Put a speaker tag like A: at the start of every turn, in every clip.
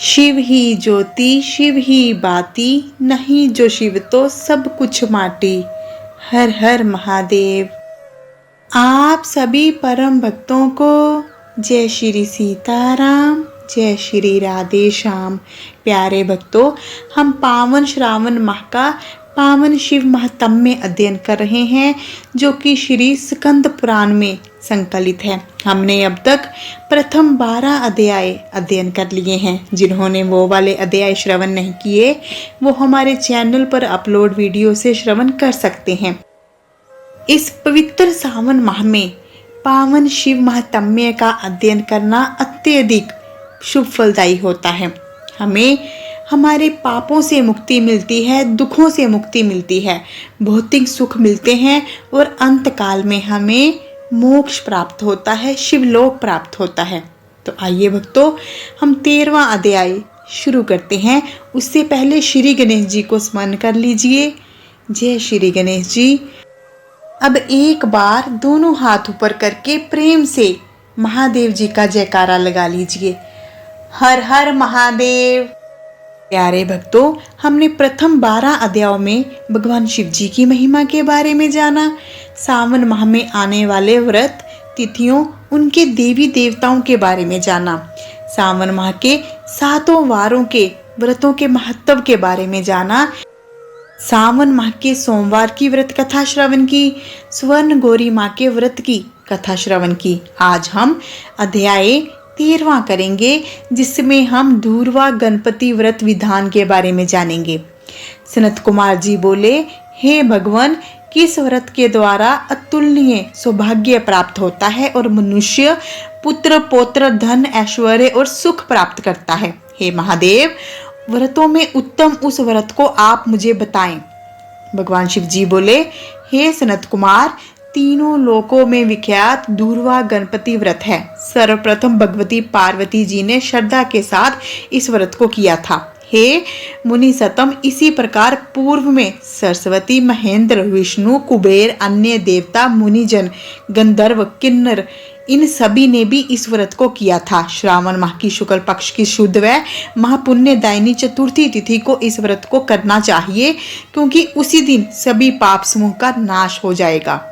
A: शिव ही ज्योति शिव ही बाती, नहीं जो शिव तो सब कुछ माटी। हर हर महादेव। आप सभी परम भक्तों को जय श्री सीताराम, जय श्री राधे श्याम। प्यारे भक्तों, हम पावन श्रावण माह का पावन शिव महात्म्य अध्ययन कर रहे हैं, जो कि श्री स्कंद पुराण में संकलित है। हमने अब तक प्रथम 12 अध्याय अध्ययन कर लिए हैं। जिन्होंने वो वाले अध्याय श्रवण नहीं किए, वो हमारे चैनल पर अपलोड वीडियो से श्रवण कर सकते हैं। इस पवित्र सावन माह में पावन शिव महात्म्य का अध्ययन करना अत्यधिक शुभ फलदायी होता है। हमें हमारे पापों से मुक्ति मिलती है, दुखों से मुक्ति मिलती है, भौतिक सुख मिलते हैं और अंत काल में हमें मोक्ष प्राप्त होता है, शिवलोक प्राप्त होता है। तो आइए भक्तों, हम 13वां अध्याय शुरू करते हैं। उससे पहले श्री गणेश जी को स्मरण कर लीजिए। जय श्री गणेश जी। अब एक बार दोनों हाथ ऊपर करके प्रेम से महादेव जी का जयकारा लगा लीजिए। हर हर महादेव। प्यारे भक्तों, हमने प्रथम 12 अध्यायों में भगवान शिव जी की महिमा के बारे में जाना, सावन माह में आने वाले व्रत तिथियों, उनके देवी देवताओं के बारे में जाना, सावन माह के 7 वारों के व्रतों के महत्व के बारे में जाना, सावन माह के सोमवार की व्रत कथा श्रवण की, स्वर्ण गौरी माँ के व्रत की कथा श्रवण की। आज हम अध्याय 13वां करेंगे, जिसमें हम धूर्वा गणपति व्रत विधान के बारे में जानेंगे। सनत कुमार जी बोले, हे भगवान, किस व्रत के द्वारा अतुलनीय सौभाग्य प्राप्त होता है और मनुष्य पुत्र पौत्र धन ऐश्वर्य और सुख प्राप्त करता है? हे महादेव, व्रतों में उत्तम उस व्रत को आप मुझे बताएं। भगवान शिव जी बोले, हे सनत कुमार, तीनों लोकों में विख्यात धूर्वा गणपति व्रत है। सर्वप्रथम भगवती पार्वती जी ने श्रद्धा के साथ इस व्रत को किया था। हे मुनि सतम, इसी प्रकार पूर्व में सरस्वती, महेंद्र, विष्णु, कुबेर, अन्य देवता, मुनिजन, गंधर्व, किन्नर, इन सभी ने भी इस व्रत को किया था। श्रावण माह की शुक्ल पक्ष की शुद्ध व महापुण्यदायिनी चतुर्थी तिथि को इस व्रत को करना चाहिए, क्योंकि उसी दिन सभी पाप समूह का नाश हो जाएगा।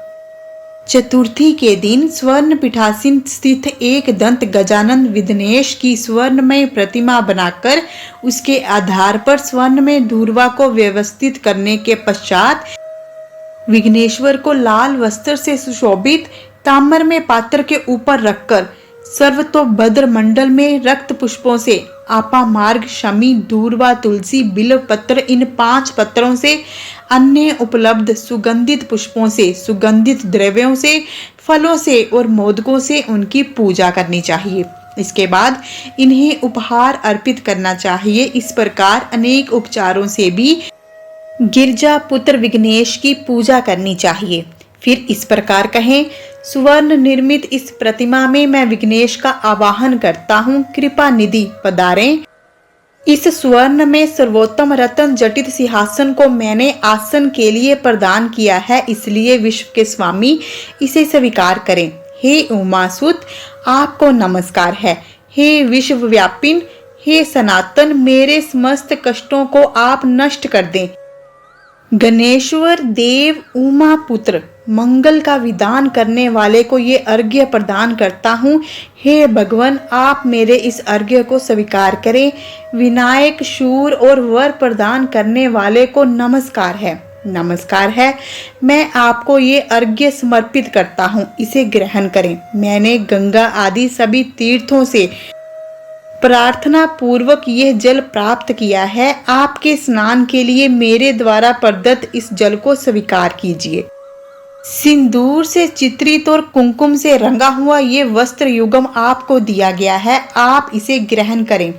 A: चतुर्थी के दिन स्वर्ण पीठासीन स्थित एक दंत गजानन विघ्नेश की स्वर्णमय प्रतिमा बनाकर उसके आधार पर स्वर्ण में धूर्वा को व्यवस्थित करने के पश्चात विघ्नेश्वर को लाल वस्त्र से सुशोभित ताम्र में पात्र के ऊपर रखकर सर्वतोभद्र मंडल में रक्त पुष्पों से आपा मार्ग, शमी, धूर्वा, तुलसी, बिल्व पत्र, इन 5 पत्रों से, अन्य उपलब्ध सुगंधित पुष्पों से, सुगंधित द्रव्यों से, फलों से और मोदकों से उनकी पूजा करनी चाहिए। इसके बाद इन्हें उपहार अर्पित करना चाहिए। इस प्रकार अनेक उपचारों से भी गिरजा पुत्र विघ्नेश की पूजा करनी चाहिए। फिर इस प्रकार कहें, सुवर्ण निर्मित इस प्रतिमा में मैं विघ्नेश का आवाहन करता हूँ, कृपा निधि पधारें। इस स्वर्ण में सर्वोत्तम रत्न जटित सिंहासन को मैंने आसन के लिए प्रदान किया है, इसलिए विश्व के स्वामी इसे स्वीकार करें। हे उमासुत, आपको नमस्कार है। हे विश्वव्यापिन, हे सनातन, मेरे समस्त कष्टों को आप नष्ट कर दें। गणेश्वर देव, उमा पुत्र, मंगल का विधान करने वाले को ये अर्घ्य प्रदान करता हूँ। हे भगवान, आप मेरे इस अर्घ्य को स्वीकार करें। विनायक, शूर और वर प्रदान करने वाले को नमस्कार है। नमस्कार है, मैं आपको ये अर्घ्य समर्पित करता हूँ, इसे ग्रहण करें। मैंने गंगा आदि सभी तीर्थों से प्रार्थना पूर्वक यह जल प्राप्त किया है। आपके स्नान के लिए मेरे द्वारा प्रदत्त इस जल को स्वीकार कीजिए। सिंदूर से चित्रित और कुमकुम से रंगा हुआ ये वस्त्र युगम आपको दिया गया है, आप इसे ग्रहण करें।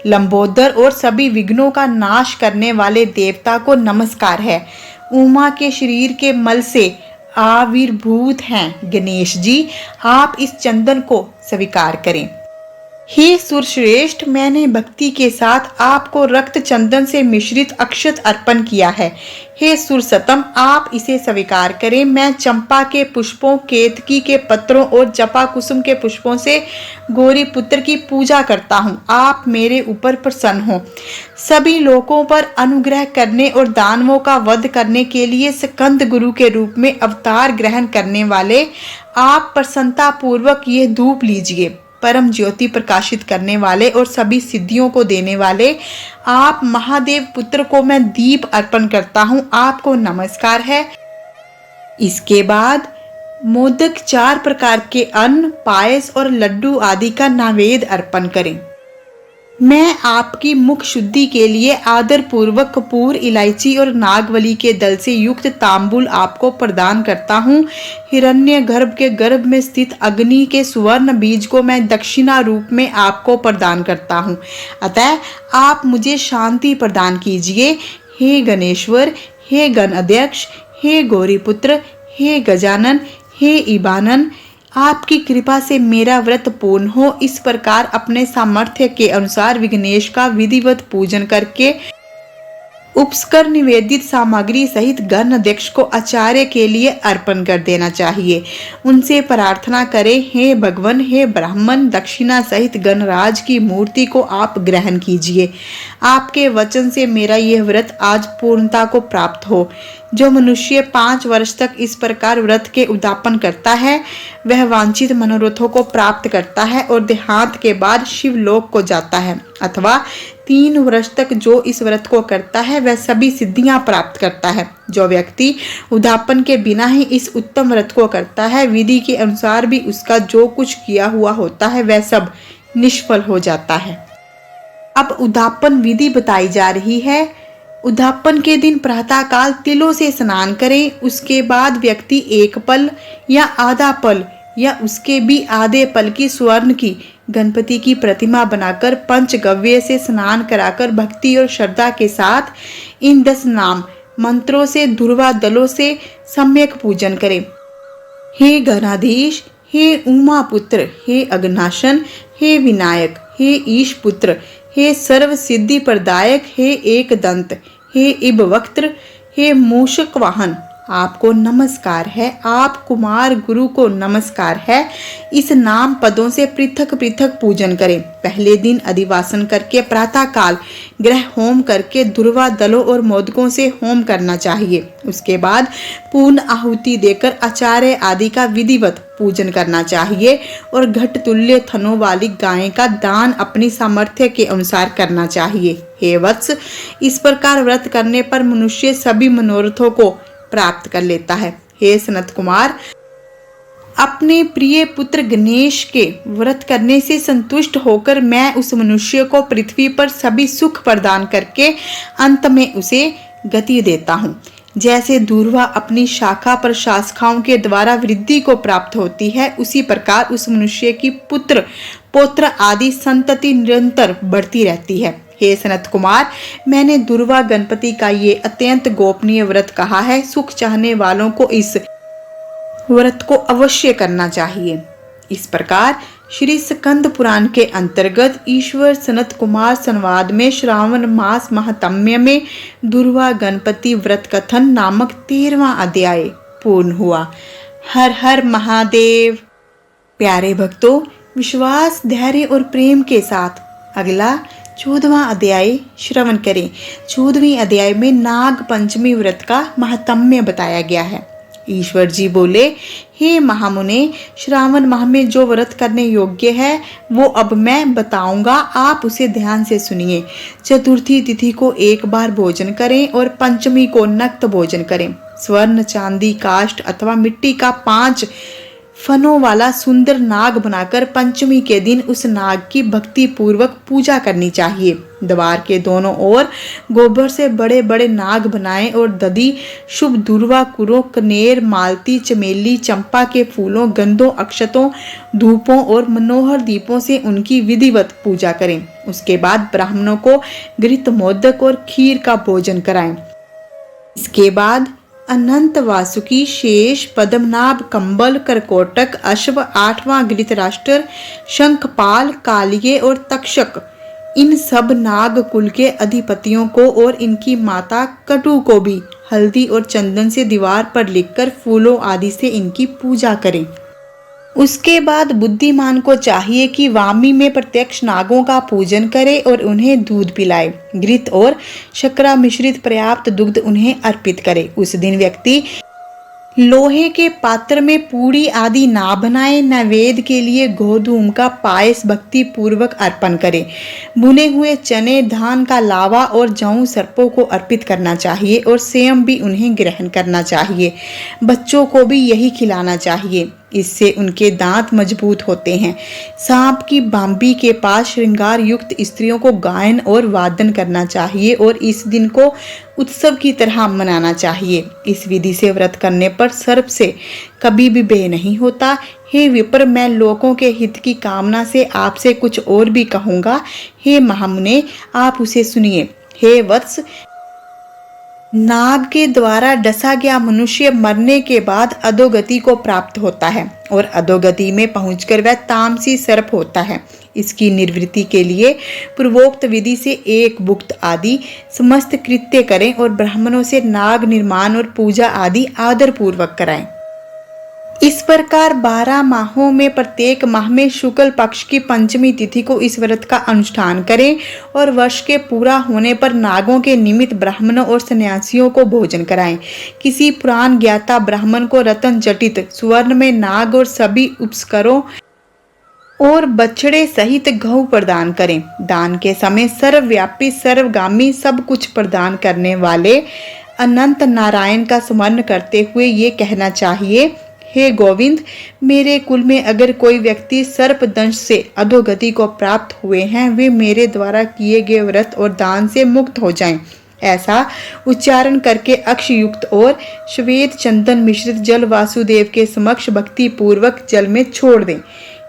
A: लंबोदर और सभी विघ्नों का नाश करने वाले देवता को नमस्कार है। उमा के शरीर के मल से आविर्भूत हैं गणेश जी, आप इस चंदन को स्वीकार करें। हे सुरश्रेष्ठ, मैंने भक्ति के साथ आपको रक्त चंदन से मिश्रित अक्षत अर्पण किया है। हे सुरसतम, आप इसे स्वीकार करें। मैं चंपा के पुष्पों, केतकी के पत्रों और जपा कुसुम के पुष्पों से गौरी पुत्र की पूजा करता हूँ। आप मेरे ऊपर प्रसन्न हो। सभी लोगों पर अनुग्रह करने और दानवों का वध करने के लिए स्कंद गुरु के रूप में अवतार ग्रहण करने वाले आप प्रसन्नता पूर्वक ये धूप लीजिए। परम ज्योति प्रकाशित करने वाले और सभी सिद्धियों को देने वाले आप महादेव पुत्र को मैं दीप अर्पण करता हूँ। आपको नमस्कार है। इसके बाद मोदक, 4 प्रकार के अन्न, पायस और लड्डू आदि का नैवेद्य अर्पण करें। मैं आपकी मुख शुद्धि के लिए आदर पूर्वक कपूर, इलायची और नागवली के दल से युक्त तांबूल आपको प्रदान करता हूँ। हिरण्य गर्भ के गर्भ में स्थित अग्नि के सुवर्ण बीज को मैं दक्षिणा रूप में आपको प्रदान करता हूँ। अतः आप मुझे शांति प्रदान कीजिए। हे गणेश्वर, हे गण अध्यक्ष, हे गौरीपुत्र, हे गजानन, हे इबानन, आपकी कृपा से मेरा व्रत पूर्ण हो। इस प्रकार अपने सामर्थ्य के अनुसार विघ्नेश का विधिवत पूजन करके उपस्कर निवेदित सामग्री सहित गण अध्यक्ष को आचार्य के लिए अर्पण कर देना चाहिए। उनसे प्रार्थना करें, हे भगवान, हे ब्राह्मण, दक्षिणा सहित गणराज की मूर्ति को आप ग्रहण कीजिए। आपके वचन से मेरा यह व्रत आज पूर्णता को प्राप्त हो। जो मनुष्य 5 वर्ष तक इस प्रकार व्रत के उद्यापन करता है वह वांछित मनोरथों को प्राप्त करता है और देहांत के बाद शिवलोक को जाता है। अथवा 3 वर्ष तक जो इस व्रत को करता है वह सभी सिद्धियां प्राप्त करता है। जो व्यक्ति उद्यापन के बिना ही इस उत्तम व्रत को करता है, विधि के अनुसार भी उसका जो कुछ किया हुआ होता है वह सब निष्फल हो जाता है। अब उद्यापन विधि बताई जा रही है। उद्यापन के दिन प्रातः काल तिलों से स्नान करें। उसके बाद व्यक्ति 1 पल या आधा पल या उसके भी आधे पल की स्वर्ण की गणपति की प्रतिमा बनाकर पंचगव्य से स्नान कराकर भक्ति और श्रद्धा के साथ इन 10 नाम मंत्रों से दुर्वा दलों से सम्यक पूजन करें। हे गणाधीश, हे उमा पुत्र, हे अग्नाशन, हे विनायक, हे ईश पुत्र, हे सर्व सिद्धि प्रदायक, हे एक दंत, हे इब वक्त्र, हे मूषक वाहन, आपको नमस्कार है। आप कुमार गुरु को नमस्कार है। इस नाम पदों से पृथक पृथक पूजन करें। पहले दिन अधिवासन करके प्रातः काल ग्रह होम करके दुर्वा दलों और मोदकों से होम करना चाहिए। उसके बाद पूर्ण आहुति देकर आचार्य आदि का विधिवत पूजन करना चाहिए और घट तुल्य थनों वाली गाय का दान अपनी सामर्थ्य के अनुसार करना चाहिए। हे वत्स, इस प्रकार व्रत करने पर मनुष्य सभी मनोरथों को प्राप्त कर लेता है। हे सनत कुमार, अपने प्रिय पुत्र गणेश के व्रत करने से संतुष्ट होकर मैं उस मनुष्य को पृथ्वी पर सभी सुख प्रदान करके अंत में उसे गति देता हूँ। जैसे दूर्वा अपनी शाखा पर शाखाओं के द्वारा वृद्धि को प्राप्त होती है, उसी प्रकार उस मनुष्य की पुत्र पौत्र आदि संतति निरंतर बढ़ती रहती है। हे सनत कुमार, मैंने दुर्वा गणपति का ये अत्यंत गोपनीय व्रत कहा है। सुख चाहने वालों को इस व्रत को अवश्य करना चाहिए। इस प्रकार श्री स्कंद पुराण के अंतर्गत ईश्वर सनत कुमार संवाद में श्रावण मास महात्म्य में दुर्वा गणपति व्रत कथन नामक 13वां अध्याय पूर्ण हुआ। हर हर महादेव। प्यारे भक्तों, विश्वास, धैर्य और प्रेम के साथ अगला 14वां अध्याय श्रवण करें। 14वें अध्याय में नाग पंचमी व्रत का महात्म्य बताया गया है। ईश्वर जी बोले, हे महामुने, श्रावण माह में जो व्रत करने योग्य है वो अब मैं बताऊंगा, आप उसे ध्यान से सुनिए। चतुर्थी तिथि को 1 बार भोजन करें और पंचमी को नक्त भोजन करें। स्वर्ण, चांदी, काष्ठ अथवा मिट्टी का 5 फनों वाला सुंदर नाग बनाकर पंचमी के दिन उस नाग की भक्ति पूर्वक पूजा करनी चाहिए। द्वार के दोनों ओर गोबर से बड़े बड़े नाग बनाएं और दधि, शुभ दुर्वा, कुरो, कनेर, मालती, चमेली, चंपा के फूलों, गंधों, अक्षतों, धूपों और मनोहर दीपों से उनकी विधिवत पूजा करें। उसके बाद ब्राह्मणों को घृत, मोदक और खीर का भोजन कराएं। इसके बाद अनंत वासुकी, शेष, पद्मनाभ, कंबल, करकोटक, अश्व, 8वां धृतराष्ट्र, शंखपाल, कालिये और तक्षक, इन सब नाग कुल के अधिपतियों को और इनकी माता कटु को भी हल्दी और चंदन से दीवार पर लिखकर फूलों आदि से इनकी पूजा करें। उसके बाद बुद्धिमान को चाहिए कि वामी में प्रत्यक्ष नागों का पूजन करे और उन्हें दूध पिलाए। घृत और शर्करा मिश्रित पर्याप्त दुग्ध उन्हें अर्पित करे। उस दिन व्यक्ति लोहे के पात्र में पूरी आदि ना बनाए, नैवेद्य के लिए गोधूम का पायस भक्ति पूर्वक अर्पण करे। भुने हुए चने, धान का लावा और जौ सर्पों को अर्पित करना चाहिए और स्वयं भी उन्हें ग्रहण करना चाहिए। बच्चों को भी यही खिलाना चाहिए, इससे उनके दांत मजबूत होते हैं। सांप की बांबी के पास श्रृंगार युक्त स्त्रियों को गायन और वादन करना चाहिए और इस दिन को उत्सव की तरह मनाना चाहिए। इस विधि से व्रत करने पर सर्प से कभी भी भय नहीं होता। हे विप्र, मैं लोगों के हित की कामना से आपसे कुछ और भी कहूँगा। हे महामुने, आप उसे सुनिए। हे वत्स, नाग के द्वारा डसा गया मनुष्य मरने के बाद अधोगति को प्राप्त होता है और अधोगति में पहुंचकर वह तामसी सर्प होता है। इसकी निवृत्ति के लिए पूर्वोक्त विधि से एक भुक्त आदि समस्त कृत्य करें और ब्राह्मणों से नाग निर्माण और पूजा आदि आदर पूर्वक कराएं। इस प्रकार 12 माहों में प्रत्येक माह में शुक्ल पक्ष की पंचमी तिथि को इस व्रत का अनुष्ठान करें और वर्ष के पूरा होने पर नागों के निमित्त ब्राह्मणों और सन्यासियों को भोजन कराएं। किसी पुराण ज्ञाता ब्राह्मण को रतन जटित स्वर्ण में नाग और सभी उपस्करों और बछड़े सहित गौ प्रदान करें। दान के समय सर्वव्यापी, सर्वगामी, सब कुछ प्रदान करने वाले अनंत नारायण का स्मरण करते हुए ये कहना चाहिए, हे गोविंद, मेरे कुल में अगर कोई व्यक्ति सर्प दंश से अधोगति को प्राप्त हुए हैं, वे मेरे द्वारा किए गए व्रत और दान से मुक्त हो जाएं। ऐसा उच्चारण करके अक्षयुक्त और श्वेत चंदन मिश्रित जल वासुदेव के समक्ष भक्ति पूर्वक जल में छोड़ दें।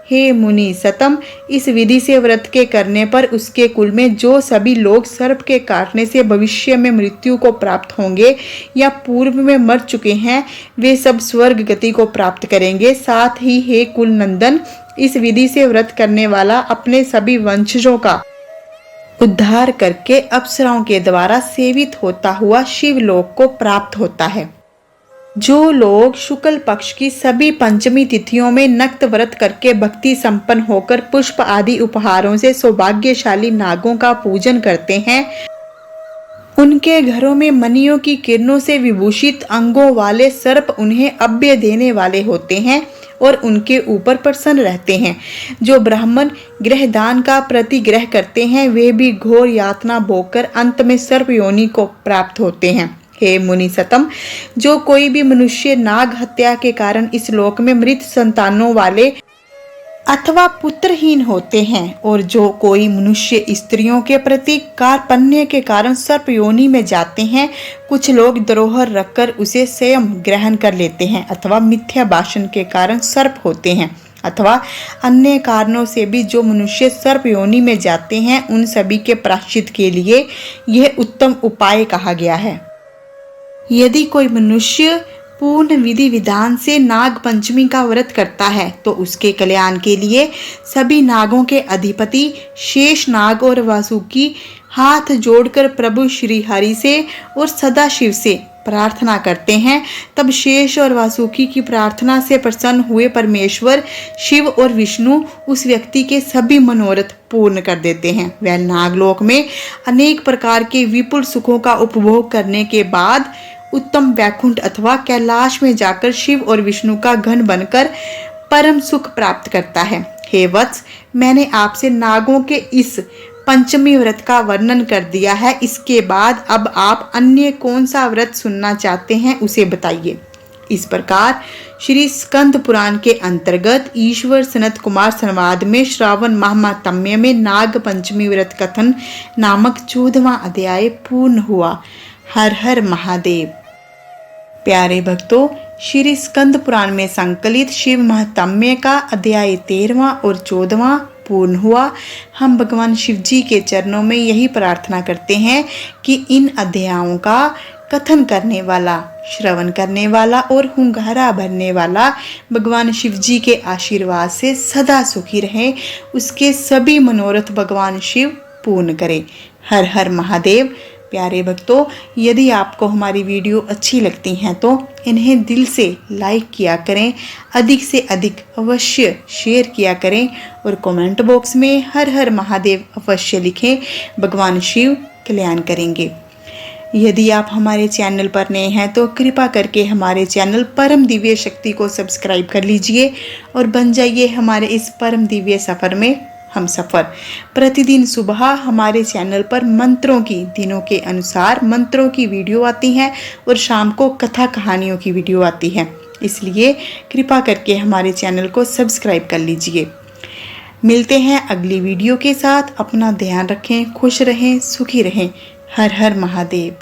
A: हे मुनि सतम, इस विधि से व्रत के करने पर उसके कुल में जो सभी लोग सर्प के काटने से भविष्य में मृत्यु को प्राप्त होंगे या पूर्व में मर चुके हैं, वे सब स्वर्ग गति को प्राप्त करेंगे। साथ ही हे कुल नंदन, इस विधि से व्रत करने वाला अपने सभी वंशजों का उद्धार करके अप्सराओं के द्वारा सेवित होता हुआ शिवलोक को प्राप्त होता है। जो लोग शुक्ल पक्ष की सभी पंचमी तिथियों में नक्त व्रत करके भक्ति संपन्न होकर पुष्प आदि उपहारों से सौभाग्यशाली नागों का पूजन करते हैं, उनके घरों में मणियों की किरणों से विभूषित अंगों वाले सर्प उन्हें अभय देने वाले होते हैं और उनके ऊपर प्रसन्न रहते हैं। जो ब्राह्मण ग्रह दान का प्रतिग्रह करते हैं, वे भी घोर यातना भोगकर अंत में सर्प योनि को प्राप्त होते हैं। हे मुनि सतम, जो कोई भी मनुष्य नाग हत्या के कारण इस लोक में मृत संतानों वाले अथवा पुत्रहीन होते हैं और जो कोई मनुष्य स्त्रियों के प्रति कार्पण्य के कारण सर्प योनि में जाते हैं, कुछ लोग धरोहर रखकर उसे स्वयं ग्रहण कर लेते हैं अथवा मिथ्या भाषण के कारण सर्प होते हैं अथवा अन्य कारणों से भी जो मनुष्य सर्प योनि में जाते हैं, उन सभी के प्रायश्चित के लिए यह उत्तम उपाय कहा गया है। यदि कोई मनुष्य पूर्ण विधि विधान से नाग पंचमी का व्रत करता है तो उसके कल्याण के लिए सभी नागों के अधिपति शेष नाग और वासुकी हाथ जोड़कर प्रभु श्री हरि से और सदा शिव से प्रार्थना करते हैं। तब शेष और वासुकी की प्रार्थना से प्रसन्न हुए परमेश्वर शिव और विष्णु उस व्यक्ति के सभी मनोरथ पूर्ण कर देते हैं। वह नागलोक में अनेक प्रकार के विपुल सुखों का उपभोग करने के बाद उत्तम वैकुंठ अथवा कैलाश में जाकर शिव और विष्णु का घन बनकर परम सुख प्राप्त करता है। हे वत्स, मैंने आपसे नागों के इस पंचमी व्रत का वर्णन कर दिया है। इसके बाद अब आप अन्य कौन सा व्रत सुनना चाहते हैं उसे बताइए। इस प्रकार श्री स्कंद पुराण के अंतर्गत ईश्वर सनत कुमार संवाद में श्रावण महात्म्य में नाग पंचमी व्रत कथन नामक 14वां अध्याय पूर्ण हुआ। हर हर महादेव। प्यारे भक्तों, श्री स्कंद पुराण में संकलित शिव महात्म्य का अध्याय 13वां और 14वां पूर्ण हुआ। हम भगवान शिव जी के चरणों में यही प्रार्थना करते हैं कि इन अध्यायों का कथन करने वाला, श्रवण करने वाला और हुंगारा भरने वाला भगवान शिव जी के आशीर्वाद से सदा सुखी रहे, उसके सभी मनोरथ भगवान शिव पूर्ण करें। हर हर महादेव। प्यारे भक्तों, यदि आपको हमारी वीडियो अच्छी लगती हैं तो इन्हें दिल से लाइक किया करें, अधिक से अधिक अवश्य शेयर किया करें और कमेंट बॉक्स में हर हर महादेव अवश्य लिखें। भगवान शिव कल्याण करेंगे। यदि आप हमारे चैनल पर नए हैं तो कृपा करके हमारे चैनल परम दिव्य शक्ति को सब्सक्राइब कर लीजिए और बन जाइए हमारे इस परम दिव्य सफ़र में हम सफ़र। प्रतिदिन सुबह हमारे चैनल पर मंत्रों की, दिनों के अनुसार मंत्रों की वीडियो आती हैं और शाम को कथा कहानियों की वीडियो आती है, इसलिए कृपा करके हमारे चैनल को सब्सक्राइब कर लीजिए। मिलते हैं अगली वीडियो के साथ। अपना ध्यान रखें, खुश रहें, सुखी रहें। हर हर महादेव।